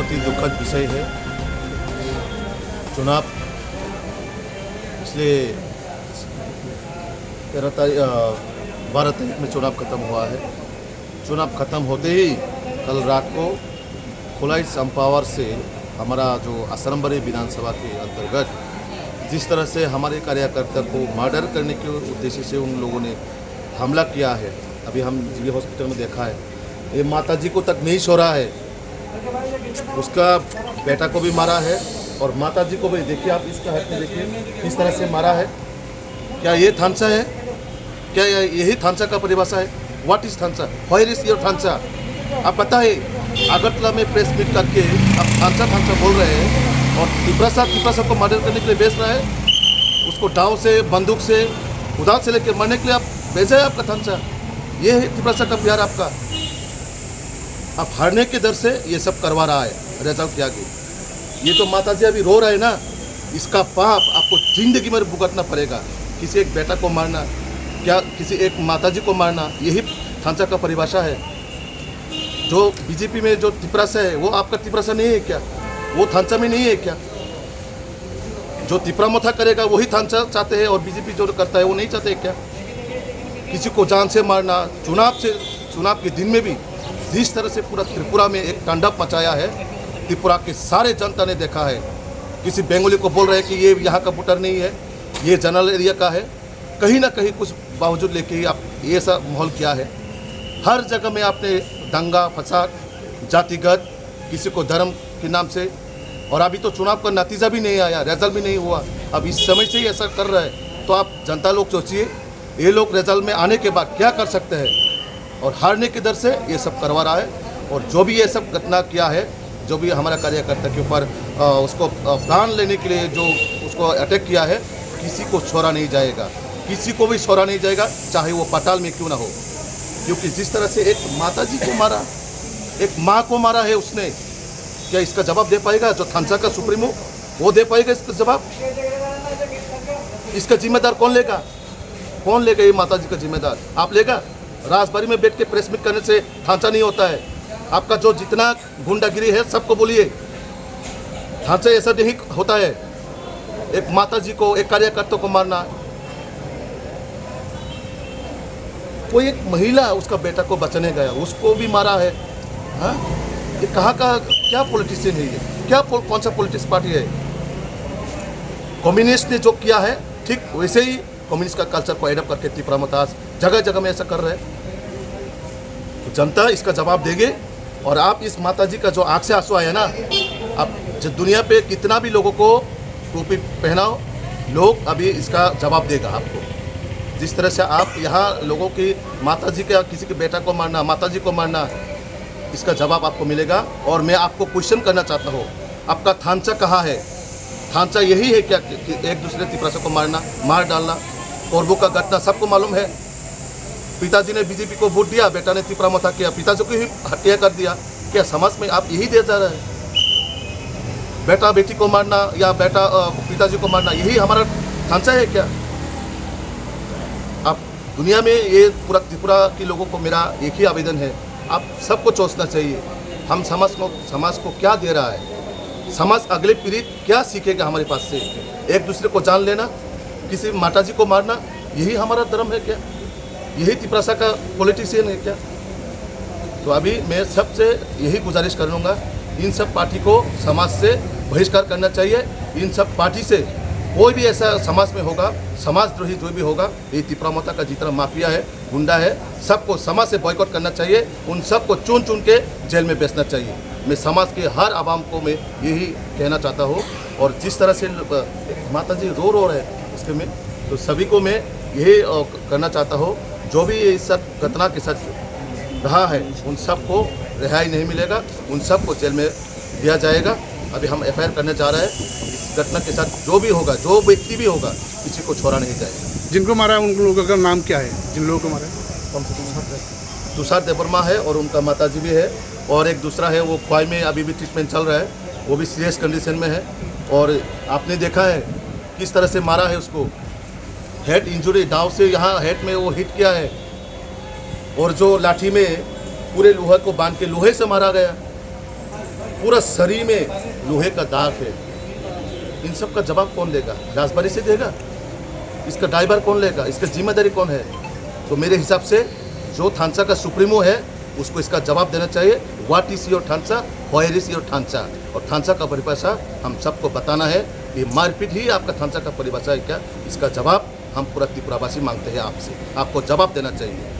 बहुत ही दुखद विषय है। चुनाव इसलिए 12 तारीख में चुनाव खत्म हुआ है। चुनाव खत्म होते ही कल रात को खुलाई संपावर से हमारा जो असरम्बरी विधानसभा के अंतर्गत जिस तरह से हमारे कार्यकर्ता को मर्डर करने के उद्देश्य से उन लोगों ने हमला किया है, अभी हम जीवी हॉस्पिटल में देखा है। ये माताजी को तक नहीं छोड़ा है, उसका बेटा को भी मारा है और माताजी को भी। देखिए आप इसका हाथ में देखिए किस तरह से मारा है। क्या ये थांचा है? क्या यही थांचा का परिभाषा है? व्हाट इज थांचा? व्हेयर इज योर थांचा? आप पता है अगरतला में प्रेस मीट करके आप थांचा बोल रहे हैं और तिपरा को मर्डर करने के लिए बेच रहा है। उसको डाव से, बंदूक से, उदार से लेकर मरने के लिए आप भेजा है आपका थांचा। ये है तिपरा का प्यार आपका। आप हारने के डर से ये सब करवा रहा है रिजल्ट के आगे। ये तो माताजी अभी रो रहे हैं ना, इसका पाप आपको जिंदगी में भुगतना पड़ेगा। किसी एक बेटा को मारना, क्या किसी एक माताजी को मारना, यही थांचा का परिभाषा है। जो बीजेपी में जो तिपरासा है वो आपका तिपरासा नहीं है क्या? वो थांचा में नहीं है क्या? जो तिपरा मोथा करेगा वही थांचा चाहते हैं और बीजेपी जो करता है वो नहीं चाहते क्या? किसी को जान से मारना, चुनाव के दिन में भी जिस तरह से पूरा त्रिपुरा में एक तांडव मचाया है, त्रिपुरा के सारे जनता ने देखा है। किसी बंगाली को बोल रहे हैं कि ये यहाँ का वोटर नहीं है, ये जनरल एरिया का है। कहीं ना कहीं कुछ बावजूद लेके ही आप ये सब माहौल किया है। हर जगह में आपने दंगा फसाद, जातिगत, किसी को धर्म के नाम से। और अभी तो चुनाव का नतीजा भी नहीं आया, रिजल्ट भी नहीं हुआ। अब इस समय से ही ऐसा कर रहा है तो आप जनता लोग सोचिए ये लोग रिजल्ट में आने के बाद क्या कर सकते हैं। और हारने के डर से ये सब करवा रहा है। और जो भी ये सब घटना किया है, जो भी हमारा कार्यकर्ता के ऊपर उसको प्राण लेने के लिए जो उसको अटैक किया है, किसी को छोड़ा नहीं जाएगा, किसी को भी छोड़ा नहीं जाएगा, चाहे वो पाताल में क्यों ना हो। क्योंकि जिस तरह से एक माताजी को मारा, एक माँ को मारा है उसने, क्या इसका जवाब दे पाएगा जो थांचा का सुप्रीमो? वो दे पाएगा इसका जवाब? इसका जिम्मेदार कौन लेगा? कौन लेगा ये माताजी का जिम्मेदार? आप लेगा? राजबाड़ी में बैठ के प्रेस मीट करने से थांचा नहीं होता है। आपका जो जितना गुंडागिरी है सबको बोलिए, थांचा ऐसा नहीं होता है। एक माताजी को, एक कार्यकर्ता को मारना, कोई एक महिला उसका बेटा को बचाने गया उसको भी मारा है। हाँ, ये कहाँ का क्या पॉलिटिशियन है ये? क्या कौन सा पॉलिटिक्स पार्टी है? कम्युनिस्ट ने जो किया है ठीक वैसे ही कम्युनिस्ट का कल्चर को एडप्ट करके त्रिपुरा मतास जगह जगह में ऐसा कर रहे हैं। तो जनता इसका जवाब देंगे। और आप इस माताजी का जो आँख से आंसू आया ना, आप दुनिया पे कितना भी लोगों को टोपी पहनाओ, लोग अभी इसका जवाब देगा आपको। जिस तरह से आप यहाँ लोगों की माताजी का, किसी के बेटा को मारना, माताजी को मारना, इसका जवाब आपको मिलेगा। और मैं आपको क्वेश्चन करना चाहता हूँ, आपका थांचा कहाँ है? थांचा यही है क्या कि एक दूसरे तिपरासा को मारना, मार डालना? कोरबो का घटना सबको मालूम है। पिताजी ने बीजेपी को वोट दिया, बेटा ने तिपरा मथा किया, पिताजी को ही हत्या कर दिया। क्या समाज में आप यही दे जा रहे हैं? बेटा बेटी को मारना या बेटा पिताजी को मारना, यही हमारा थांचा है क्या? आप दुनिया में ये पूरा त्रिपुरा के लोगों को मेरा एक ही आवेदन है, आप सबको सोचना चाहिए हम समाज को क्या दे रहा है। समाज अगले पीढ़ी क्या सीखेगा हमारे पास से? एक दूसरे को जान लेना, किसी माताजी को मारना, यही हमारा धर्म है क्या? यही तिपरासा का पॉलिटिशियन है क्या? तो अभी मैं सबसे यही गुजारिश करूँगा, इन सब पार्टी को समाज से बहिष्कार करना चाहिए। इन सब पार्टी से कोई भी ऐसा समाज में होगा, समाजद्रोही जो भी होगा, ये त्रिपुरा माता का जितना माफिया है, गुंडा है, सबको समाज से बॉयकॉट करना चाहिए। उन सबको चुन के जेल में बेचना चाहिए। मैं समाज के हर आवाम को मैं यही कहना चाहता हूँ। और जिस तरह से माताजी रो रहे हैं उसके में, तो सभी को मैं यही करना चाहता हूँ, जो भी इस सब घटना के साथ रहा है उन सबको रिहाई नहीं मिलेगा, उन सबको जेल में दिया जाएगा। अभी हम एफआईआर करने जा रहे हैं। इस घटना के साथ जो भी होगा, जो व्यक्ति भी होगा, किसी को छोड़ा नहीं जाएगा। जिनको मारा है उन लोगों का नाम क्या है? जिन लोगों को मारा है तुषार देवर्मा है और उनका माताजी भी है। और एक दूसरा है वो ख्वाई में अभी भी ट्रीटमेंट चल रहा है, वो भी सीरियस कंडीशन में है। और आपने देखा है किस तरह से मारा है उसको, हेड इंजुरी, दाव से यहाँ हेड में वो हिट किया है। और जो लाठी में पूरे लोहे को बांध के लोहे से मारा गया। पूरा शरीर में लोहे का दाग है। इन सब का जवाब कौन देगा? राजबारी से देगा? इसका ड्राइवर कौन लेगा? इसका जिम्मेदारी कौन है? तो मेरे हिसाब से जो थानसा का सुप्रीमो है उसको इसका जवाब देना चाहिए। व्हाट इज योर थानसा, व्हेयर इज योर थानसा। और थानसा का परिभाषा हम सबको बताना है कि मारपीट ही आपका थानसा का परिभाषा है क्या? इसका जवाब हम पूरा त्रिपुरावासी मांगते हैं आपसे। आपको जवाब देना चाहिए।